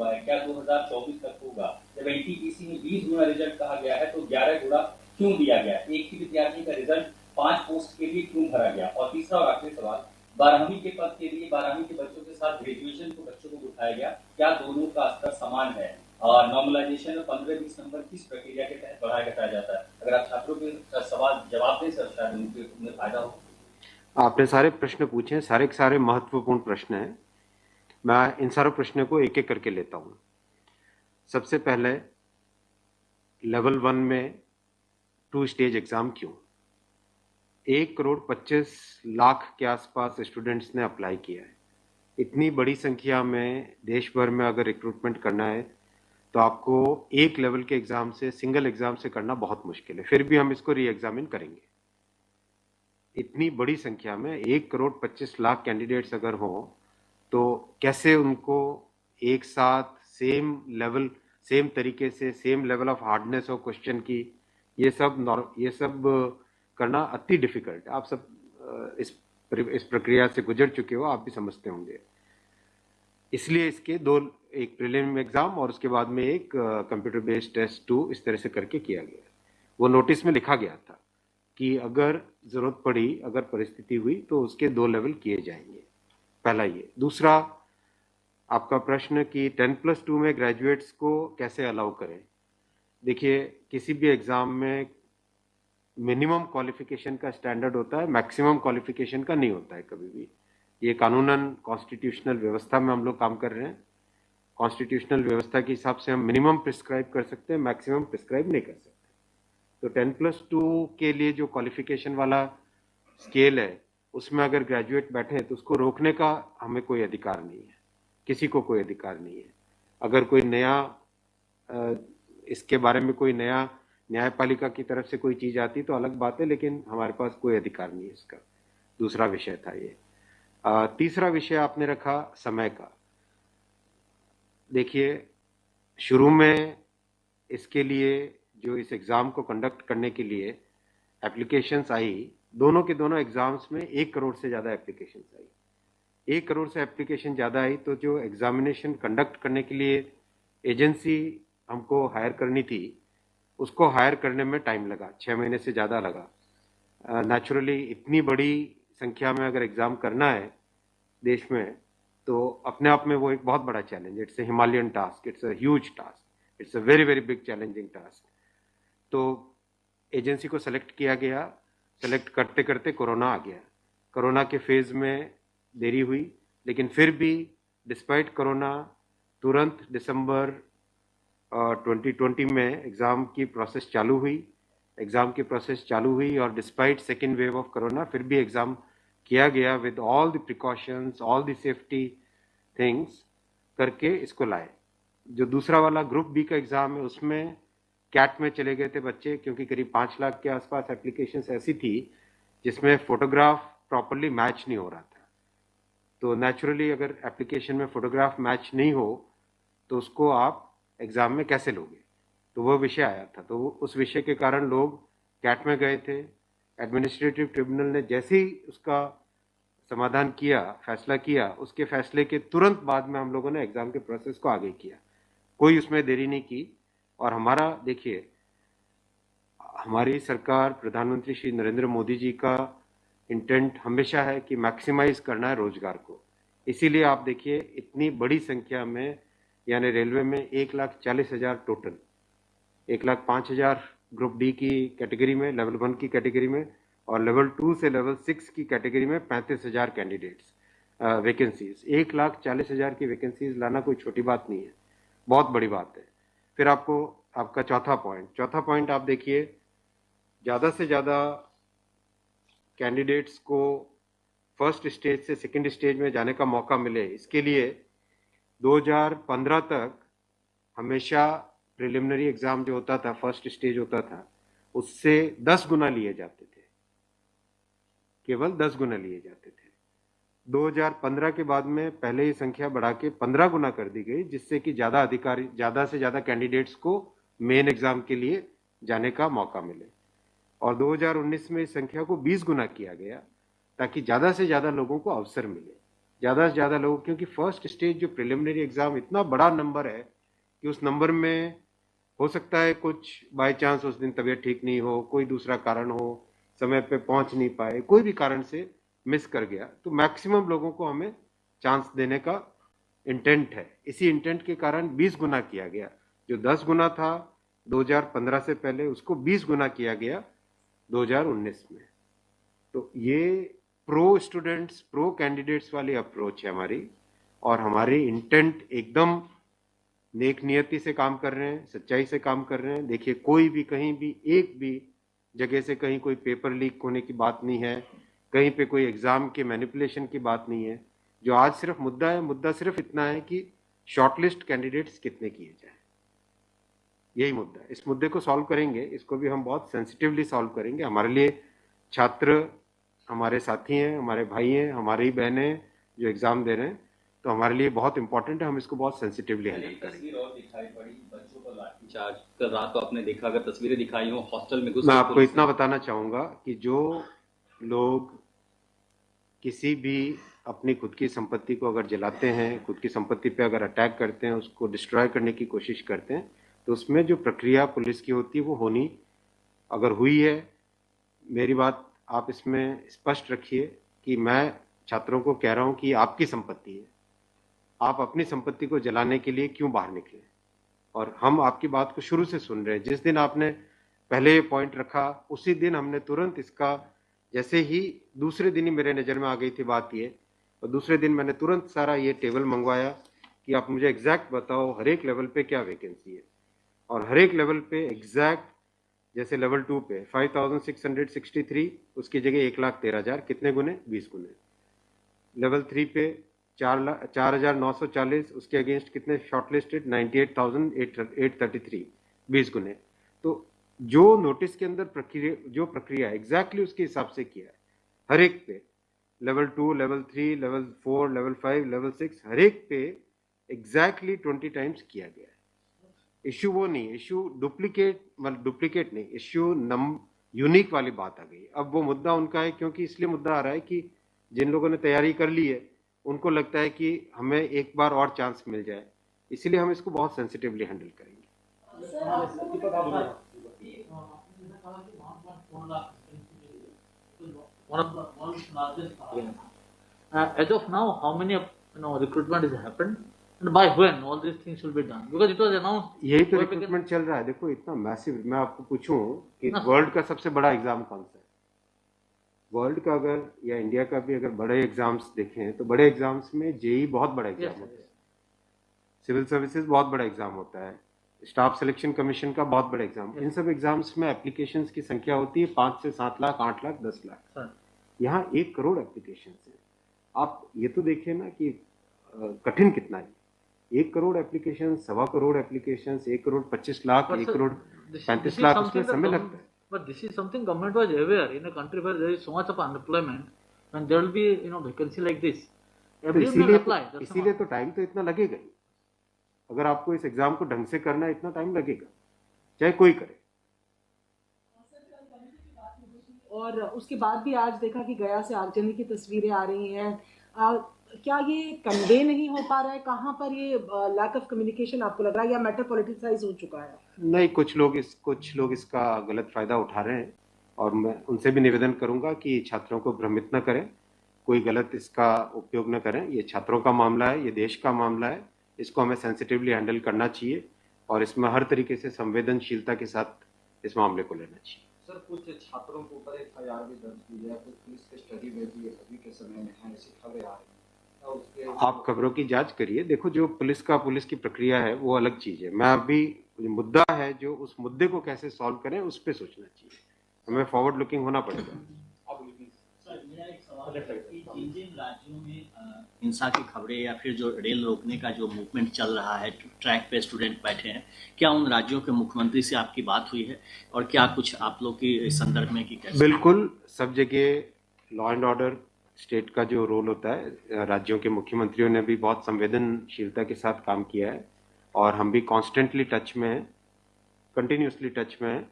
हुआ है, क्या 2024 तक होगा? जब एनटीपीसी में 20 गुना रिजल्ट कहा गया है तो 11 गुना क्यों दिया गया? एक ही विद्यार्थी का रिजल्ट 5 पोस्ट के लिए क्यों भरा गया? और तीसरा और आखिरी सवाल, 12वीं के पद के लिए 12वीं के बच्चों के साथ ग्रेजुएशन के बच्चों को बिठाया गया, क्या दोनों का स्तर समान है? और नॉर्मलाइजेशन में 15-20 नंबर किस प्रक्रिया के तहत बढ़ाया घटाया जाता है? अगर आप छात्रों के सवाल जवाब दें सर, शायद उन्हें फायदा हो। आपने सारे प्रश्न पूछे हैं, सारे के सारे महत्वपूर्ण प्रश्न हैं। मैं इन सारे प्रश्नों को एक एक करके लेता हूं। सबसे पहले लेवल 1 में 2 स्टेज एग्जाम क्यों? 1,25,00,000 के आसपास स्टूडेंट्स ने अप्लाई किया है। इतनी बड़ी संख्या में देश भर में अगर रिक्रूटमेंट करना है तो आपको एक लेवल के एग्जाम से, सिंगल एग्जाम से करना बहुत मुश्किल है। फिर भी हम इसको री एग्जामिन करेंगे। इतनी बड़ी संख्या में 1,25,00,000 कैंडिडेट्स अगर हो तो कैसे उनको एक साथ सेम तरीके से same level of hardness of question की, ये सब करना अति डिफिकल्ट। आप सब इस प्रक्रिया से गुजर चुके हो, आप भी समझते होंगे। इसलिए इसके दो, एक प्रीलिम एग्जाम और उसके बाद में एक कंप्यूटर बेस्ड टेस्ट 2 इस तरह से करके किया गया। वो नोटिस में लिखा गया था कि अगर जरूरत पड़ी, अगर परिस्थिति हुई तो उसके 2 लेवल किए जाएंगे। पहला ये। दूसरा, आपका प्रश्न कि 10+2 में ग्रेजुएट्स को कैसे अलाउ करें। देखिए, किसी भी एग्जाम में मिनिमम क्वालिफिकेशन का स्टैंडर्ड होता है, मैक्सिमम क्वालिफिकेशन का नहीं होता है कभी भी। ये कानूनन कॉन्स्टिट्यूशनल व्यवस्था में हम लोग काम कर रहे हैं। कॉन्स्टिट्यूशनल व्यवस्था के हिसाब से हम मिनिमम प्रिस्क्राइब कर सकते हैं, मैक्सिमम प्रिस्क्राइब नहीं कर सकते। तो 10+2 के लिए जो क्वालिफिकेशन वाला स्केल है, उसमें अगर ग्रेजुएट बैठे हैं तो उसको रोकने का हमें कोई अधिकार नहीं है, किसी को कोई अधिकार नहीं है। अगर कोई नया इसके बारे में कोई नया न्यायपालिका की तरफ से कोई चीज आती तो अलग बात है, लेकिन हमारे पास कोई अधिकार नहीं है इसका। दूसरा विषय था ये। तीसरा विषय आपने रखा समय का। देखिए, शुरू में इसके लिए जो इस एग्जाम को कंडक्ट करने के लिए एप्लीकेशंस आई, दोनों के दोनों एग्जाम्स में 1 करोड़ से ज्यादा एप्लीकेशंस आई। 1 करोड़ से एप्लीकेशन ज्यादा आई तो जो एग्जामिनेशन कंडक्ट करने के लिए एजेंसी हमको हायर करनी थी, उसको हायर करने में टाइम लगा, 6 महीने से ज्यादा लगा। नेचुरली इतनी बड़ी संख्या में अगर एग्जाम करना है देश में तो अपने आप में वो एक बहुत बड़ा challenge. It's a Himalayan task, it's a huge task, it's a very very big challenging task. तो एजेंसी को सेलेक्ट किया गया। सेलेक्ट करते करते कोरोना आ गया। कोरोना के फेज में देरी हुई, लेकिन फिर भी डिस्पाइट कोरोना तुरंत दिसंबर 2020 में एग्ज़ाम की प्रोसेस चालू हुई। एग्ज़ाम की प्रोसेस चालू हुई और despite second wave of corona फिर भी एग्ज़ाम किया गया with all the precautions, all the safety things करके इसको लाए। जो दूसरा वाला ग्रुप बी का एग्ज़ाम है उसमें कैट में चले गए थे बच्चे, क्योंकि करीब 5 लाख के आसपास एप्लीकेशंस ऐसी थी जिसमें फोटोग्राफ प्रॉपरली मैच नहीं हो रहा था। तो नेचुरली अगर एप्लीकेशन में फोटोग्राफ मैच नहीं हो तो उसको आप एग्जाम में कैसे लोगे, तो वो विषय आया था। तो उस विषय के कारण लोग कैट में गए थे। एडमिनिस्ट्रेटिव ट्रिब्यूनल ने जैसे ही उसका समाधान किया, फैसला किया, उसके फैसले के तुरंत बाद में हम लोगों ने एग्जाम के प्रोसेस को आगे किया। कोई उसमें देरी नहीं की। और हमारा, देखिए, हमारी सरकार, प्रधानमंत्री श्री नरेंद्र मोदी जी का इंटेंट हमेशा है कि मैक्सिमाइज करना है रोजगार को। इसीलिए आप देखिए, इतनी बड़ी संख्या में, यानी रेलवे में 1,40,000 टोटल, 1,05,000 ग्रुप डी की कैटेगरी में, लेवल 1 की कैटेगरी में, और लेवल 2 से लेवल 6 की कैटेगरी में 35,000 कैंडिडेट्स वैकेंसीज। 1,40,000 की वैकेंसीज लाना कोई छोटी बात नहीं है, बहुत बड़ी बात है। फिर आपका चौथा पॉइंट आप देखिए, ज़्यादा से ज़्यादा कैंडिडेट्स को फर्स्ट स्टेज से सेकंड स्टेज में जाने का मौका मिले, इसके लिए 2015 तक हमेशा प्रिलिमिनरी एग्जाम जो होता था, फर्स्ट स्टेज होता था, उससे 10 गुना लिए जाते थे, केवल 10 गुना लिए जाते थे। 2015 के बाद में पहले ही संख्या बढ़ा के 15 गुना कर दी गई, जिससे कि ज़्यादा से ज़्यादा कैंडिडेट्स को मेन एग्जाम के लिए जाने का मौका मिले। और 2019 में इस संख्या को 20 गुना किया गया ताकि ज़्यादा से ज़्यादा लोगों को अवसर मिले। ज़्यादा से ज़्यादा लोग, क्योंकि फर्स्ट स्टेज जो प्रिलिमिनरी एग्ज़ाम इतना बड़ा नंबर है कि उस नंबर में हो सकता है कुछ बाय चांस उस दिन तबीयत ठीक नहीं हो, कोई दूसरा कारण हो, समय पे पहुंच नहीं पाए, कोई भी कारण से मिस कर गया, तो मैक्सिमम लोगों को हमें चांस देने का इंटेंट है। इसी इंटेंट के कारण 20 गुना किया गया। जो 10 गुना था 2015 से पहले, उसको 20 गुना किया गया 2019 में। तो ये प्रो स्टूडेंट्स, प्रो कैंडिडेट्स वाली अप्रोच है हमारी, और हमारी इंटेंट एकदम नेक नियति से काम कर रहे हैं, सच्चाई से काम कर रहे हैं। देखिए, कोई भी कहीं भी एक भी जगह से कहीं कोई पेपर लीक होने की बात नहीं है, कहीं पे कोई एग्जाम के मैनिपुलेशन की बात नहीं है। जो आज सिर्फ मुद्दा है, मुद्दा सिर्फ इतना है कि शॉर्टलिस्ट कैंडिडेट्स कितने किए जाए, यही मुद्दा है। इस मुद्दे को सॉल्व करेंगे, इसको भी हम बहुत सेंसिटिवली सॉल्व करेंगे। हमारे लिए छात्र हमारे साथी हैं, हमारे भाई हैं, हमारी बहनें हैं जो एग्जाम दे रहे हैं, तो हमारे लिए बहुत इंपॉर्टेंट है, हम इसको बहुत सेंसिटिवली हैंडल करेंगे। तस्वीर और दिखाई पड़ी बच्चों पर लाठीचार्ज। कल रात को आपने देखा, अगर तस्वीरें दिखाई हो हॉस्टल में घुस, मैं आपको इतना बताना चाहूंगा कि जो लोग किसी भी अपनी खुद की संपत्ति को अगर जलाते हैं, खुद की संपत्ति पे अगर अटैक करते हैं, उसको डिस्ट्रॉय करने की कोशिश करते हैं, तो उसमें जो प्रक्रिया पुलिस की होती है वो होनी, अगर हुई है, मेरी बात आप इसमें स्पष्ट रखिए कि मैं छात्रों को कह रहा हूं कि आपकी संपत्ति है, आप अपनी संपत्ति को जलाने के लिए क्यों बाहर निकले। और हम आपकी बात को शुरू से सुन रहे हैं। जिस दिन आपने पहले पॉइंट रखा, उसी दिन हमने तुरंत इसका, जैसे ही दूसरे दिन ही मेरे नज़र में आ गई थी बात ये, और दूसरे दिन मैंने तुरंत सारा ये टेबल मंगवाया कि आप मुझे एग्जैक्ट बताओ हर एक लेवल पे क्या वैकेंसी है, और हर एक लेवल पे एग्जैक्ट, जैसे लेवल 2 पे 5663, उसकी जगह 1,13,000, कितने गुने? 20 गुने। लेवल 3 पे 4,940, उसके अगेंस्ट कितने शॉर्टलिस्टेड? 98,833, 20 गुने। तो जो नोटिस के अंदर प्रक्रिया एग्जैक्टली उसके हिसाब से किया है, हर एक पे, level 2, level 3, level 4, level 5, level 6, हर एक पे एग्जैक्टली 20 टाइम्स किया गया है। इश्यू वो नहीं, इश्यू डुप्लीकेट नहीं, इश्यू यूनिक वाली बात आ गई। अब वो मुद्दा उनका है, क्योंकि इसलिए मुद्दा आ रहा है कि जिन लोगों ने तैयारी कर ली है उनको लगता है कि हमें एक बार और चांस मिल जाए, इसलिए हम इसको बहुत सेंसिटिवली हैंडल करेंगे। As of now, how many recruitment has happened, and by when all these things will be done? Because it was announced. यही तो रिक्रूटमेंट चल रहा है। देखो, इतना मैसिव, मैं आपको पूछूं कि वर्ल्ड का सबसे बड़ा एग्जाम कौन सा है? वर्ल्ड का अगर, या इंडिया का भी अगर बड़े एग्जाम्स देखें, तो बड़े एग्जाम्स में जेई बहुत बड़ा एग्जाम होता है, सिविल सर्विसेज बहुत बड़ा एग्जाम होता है, स्टाफ सिलेक्शन कमीशन का बहुत बड़ा एग्जाम। इन सब एग्जाम्स में एप्लीकेशंस की संख्या होती है 5 से 7 लाख, 8 लाख, 10 लाख। यहाँ 1 करोड़ एप्लीकेशंस है। आप ये तो देखिए ना कि कठिन कितना है। 1 करोड़ एप्लीकेशन, 1.25 करोड़ एप्लीकेशन, 1 करोड़ 25 लाख, 1 करोड़ 35 लाख, उसमें समय लगता है। But this is something government was aware. In a country where there is so much of unemployment, when there will be vacancy like this, everyone will apply. इसीलिए तो टाइम तो इतना लगेगा ही। अगर आपको इस एग्जाम को ढंग से करना है, इतना टाइम लगेगा, चाहे कोई करे। और उसके बाद भी आज देखा कि गया से आगजनी की तस्वीरें आ रही हैं। क्या ये कन्वे नहीं हो पा रहा है? कहाँ पर ये लैक ऑफ कम्युनिकेशन आपको लग रहा है, या मैटर पॉलिटिसाइज हो चुका है? नहीं, कुछ लोग इसका गलत फायदा उठा रहे हैं, और मैं उनसे भी निवेदन करूंगा कि छात्रों को भ्रमित न करें, कोई गलत इसका उपयोग न करें। ये छात्रों का मामला है, ये देश का मामला है, इसको हमें सेंसिटिवली हैंडल करना चाहिए, और इसमें हर तरीके से संवेदनशीलता के साथ इस मामले को लेना चाहिए। सर, कुछ छात्रों के ऊपर FIR भी दर्ज की है, कुछ पुलिस के स्टडी में भी अभी के समय में है, ऐसी खबरें आ रही हैं। आप खबरों की जांच करिए। देखो, जो पुलिस की प्रक्रिया है वो अलग चीज है। मैं अभी, मुद्दा है जो, उस मुद्दे को कैसे सॉल्व करें उस पर सोचना चाहिए, हमें फॉरवर्ड लुकिंग होना पड़ेगा। मेरा एक सवाल है कि जिन राज्यों में हिंसा की खबरें या फिर जो रेल रोकने का जो मूवमेंट चल रहा है, ट्रैक पे स्टूडेंट बैठे हैं, क्या उन राज्यों के मुख्यमंत्री से आपकी बात हुई है, और क्या कुछ आप लोग की इस संदर्भ में कि कैसे? बिल्कुल, सब जगह लॉ एंड ऑर्डर स्टेट का जो रोल होता है, राज्यों के मुख्यमंत्रियों ने भी बहुत संवेदनशीलता के साथ काम किया है, और हम भी कॉन्स्टेंटली टच में हैं, कंटिन्यूसली टच में हैं।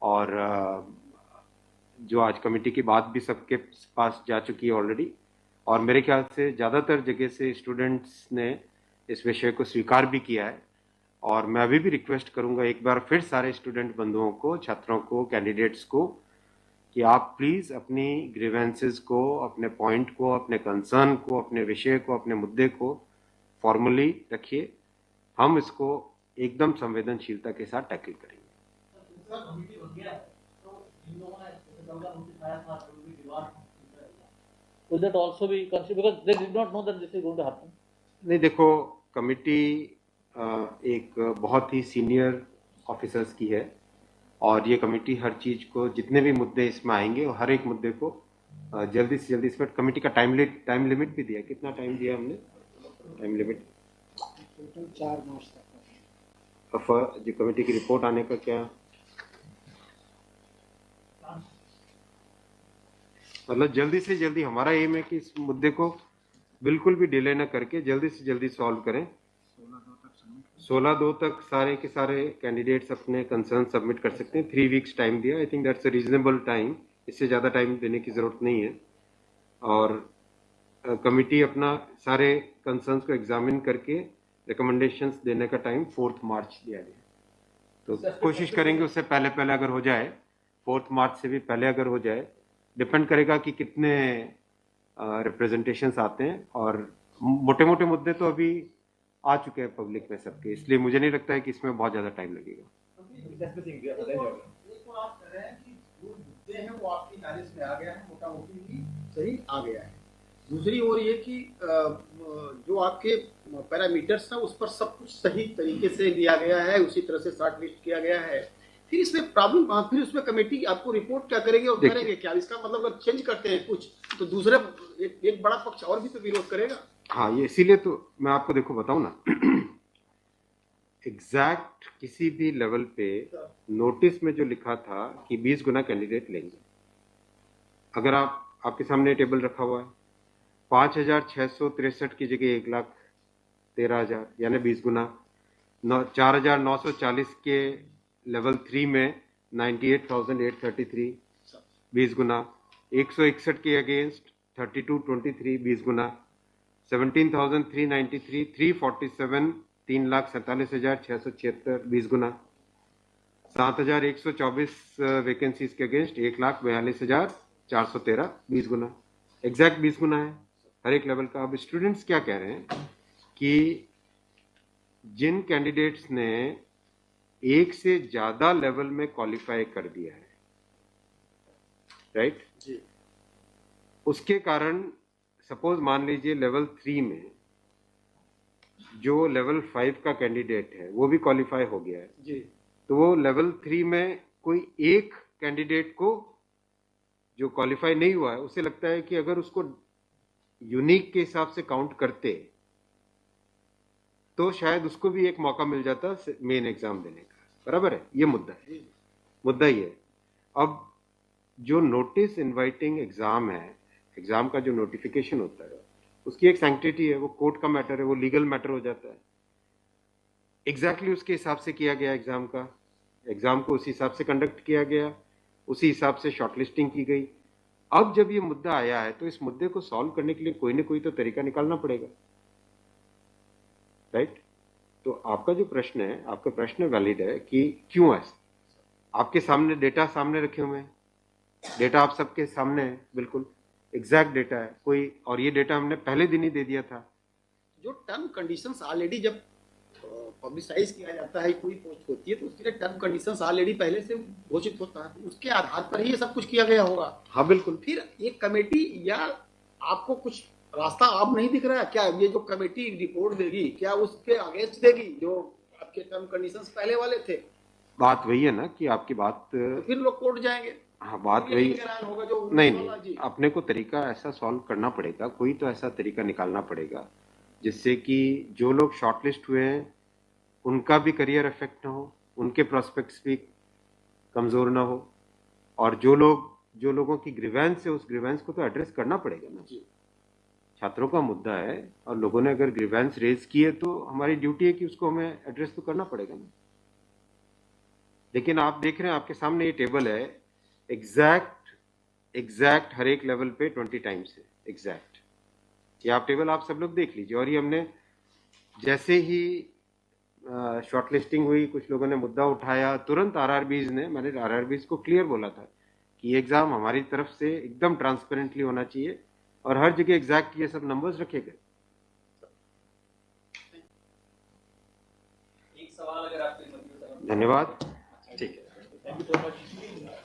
और जो आज कमेटी की बात भी सबके पास जा चुकी है ऑलरेडी, और मेरे ख्याल से ज़्यादातर जगह से स्टूडेंट्स ने इस विषय को स्वीकार भी किया है। और मैं अभी भी रिक्वेस्ट करूंगा एक बार फिर सारे स्टूडेंट बंधुओं को, छात्रों को, कैंडिडेट्स को कि आप प्लीज़ अपनी ग्रीवेंसेस को, अपने पॉइंट को, अपने कंसर्न को, अपने विषय को, अपने मुद्दे को फॉर्मली रखिए। हम इसको एकदम संवेदनशीलता के साथ टैकल करेंगे। Will that also be considered, because they did not know that this is going to happen? नहीं, देखो, कमिटी एक बहुत ही सीनियर ऑफिसर्स की है और ये कमेटी हर चीज़ को, जितने भी मुद्दे इसमें आएंगे और हर एक मुद्दे को जल्दी से जल्दी, इसमें कमेटी का टाइम लिमिट भी दिया। कितना टाइम दिया हमने? टाइम लिमिट टोटल 4 मार्च तक। जो कमेटी की रिपोर्ट आने का क्या मतलब, जल्दी से जल्दी हमारा एम है कि इस मुद्दे को बिल्कुल भी डिले न करके जल्दी से जल्दी सॉल्व करें। 16/2 तक सारे के सारे कैंडिडेट्स अपने कंसर्न सबमिट कर सकते हैं। 3 वीक्स टाइम दिया। I think that's a reasonable time. इससे ज़्यादा टाइम देने की ज़रूरत नहीं है। और कमिटी अपना सारे कंसर्न्स को एग्जामिन करके रिकमेंडेशंस देने का टाइम 4 मार्च दिया गया। तो कोशिश करेंगे उससे पहले अगर हो जाए, 4 मार्च से भी पहले अगर हो जाए। डिपेंड करेगा कि कितने रिप्रेजेंटेशंस आते हैं। और मोटे मोटे मुद्दे तो अभी आ चुके हैं पब्लिक में सबके, इसलिए मुझे नहीं लगता है कि इसमें बहुत ज़्यादा टाइम लगेगा। वो आपकी नॉलेज में आ गया है, मोटा मोटी सही आ गया है। दूसरी ओर ये कि जो आपके पैरामीटर्स हैं उस पर सब कुछ सही तरीके से लिया गया है, उसी तरह से शॉर्ट लिस्ट किया गया है। फिर इसमें प्रॉब्लम कहाँ? फिर उसमें कमेटी आपको रिपोर्ट क्या करेगी और करेंगे क्या? इसका मतलब अगर चेंज करते हैं कुछ तो दूसरे एक बड़ा पक्ष और भी तो विरोध करेगा। हाँ, ये इसीलिए तो मैं आपको देखो बताऊं ना, एग्जैक्ट किसी भी लेवल पे नोटिस में जो लिखा था कि 20 गुना कैंडिडेट लेंगे, अगर आपके सामने टेबल रखा हुआ है, 5,663 की जगह 1,13,000 यानी 20 गुना। 4,940 के लेवल 3 में 98,833 20 गुना। 161 के अगेंस्ट 3223 20 गुना। 17,393 347 3,47,676 20 गुना। 7,124 वैकेंसीज के अगेंस्ट 1,42,413 20 गुना। एग्जैक्ट 20 गुना है हर एक लेवल का। अब स्टूडेंट्स क्या कह रहे हैं कि जिन कैंडिडेट्स ने एक से ज्यादा लेवल में क्वालिफाई कर दिया है, राइट जी, उसके कारण सपोज मान लीजिए लेवल 3 में जो लेवल 5 का कैंडिडेट है वो भी क्वालिफाई हो गया है जी, तो वो लेवल 3 में कोई एक कैंडिडेट को जो क्वालिफाई नहीं हुआ है, उसे लगता है कि अगर उसको यूनिक के हिसाब से काउंट करते तो शायद उसको भी एक मौका मिल जाता मेन एग्जाम देने का। बराबर है, ये मुद्दा है, मुद्दा ही है। अब जो नोटिस इनवाइटिंग एग्जाम है, एग्जाम का जो नोटिफिकेशन होता है उसकी एक सैंक्टिटी है, वो कोर्ट का मैटर है, वो लीगल मैटर हो जाता है। एग्जैक्टली उसके हिसाब से किया गया एग्जाम का, एग्जाम को उसी हिसाब से कंडक्ट किया गया, उसी हिसाब से शॉर्टलिस्टिंग की गई। अब जब ये मुद्दा आया है तो इस मुद्दे को सॉल्व करने के लिए कोई ना कोई तो तरीका निकालना पड़ेगा, राइट? तो आपका जो प्रश्न है, आपका प्रश्न वैलिड है कि क्यों ऐसा। आपके सामने डेटा सामने रखे हुए हैं, डेटा आप सबके सामने है, बिल्कुल एग्जैक्ट डेटा है कोई, और ये डेटा हमने पहले दिन ही दे दिया था। जो टर्म कंडीशंस ऑलरेडी जब पब्लिसाइज किया जाता है, कोई पोस्ट होती है तो उसके लिए टर्म कंडीशंस ऑलरेडी पहले से घोषित होता है, उसके आधार पर ही ये सब कुछ किया गया होगा। हाँ बिल्कुल। फिर एक कमेटी या आपको कुछ रास्ता आप नहीं दिख रहा है क्या? ये जो कमेटी रिपोर्ट देगी क्या उसके अगेंस्ट देगी जो आपके टर्म कंडीशंस पहले वाले थे? बात वही है ना कि आपकी बात, तो फिर लोग कोर्ट जाएंगे। हाँ, बात वही होगा जो नहीं, अपने को तरीका ऐसा सॉल्व करना पड़ेगा, कोई तो ऐसा तरीका निकालना पड़ेगा जिससे कि जो लोग शॉर्टलिस्ट हुए हैं उनका भी करियर इफेक्ट ना हो, उनके प्रोस्पेक्ट्स भी कमजोर ना हो, और जो लोगों की ग्रीवेंस है उस ग्रीवेंस को तो एड्रेस करना पड़ेगा ना। छात्रों का मुद्दा है और लोगों ने अगर ग्रीवेंस रेज की है तो हमारी ड्यूटी है कि उसको हमें एड्रेस तो करना पड़ेगा ना। लेकिन आप देख रहे हैं आपके सामने ये टेबल है, एग्जैक्ट हर एक लेवल पे 20 टाइम्स है एग्जैक्ट। ये आप टेबल आप सब लोग देख लीजिए। और ये हमने जैसे ही शॉर्टलिस्टिंग हुई, कुछ लोगों ने मुद्दा उठाया, तुरंत मैंने आरआरबीज को क्लियर बोला था कि ये एग्जाम हमारी तरफ से एकदम ट्रांसपेरेंटली होना चाहिए और हर जगह एग्जैक्ट ये सब नंबर्स रखे गए। एक सवाल अगर आपके धन्यवाद। ठीक है, थैंक यू सो मच।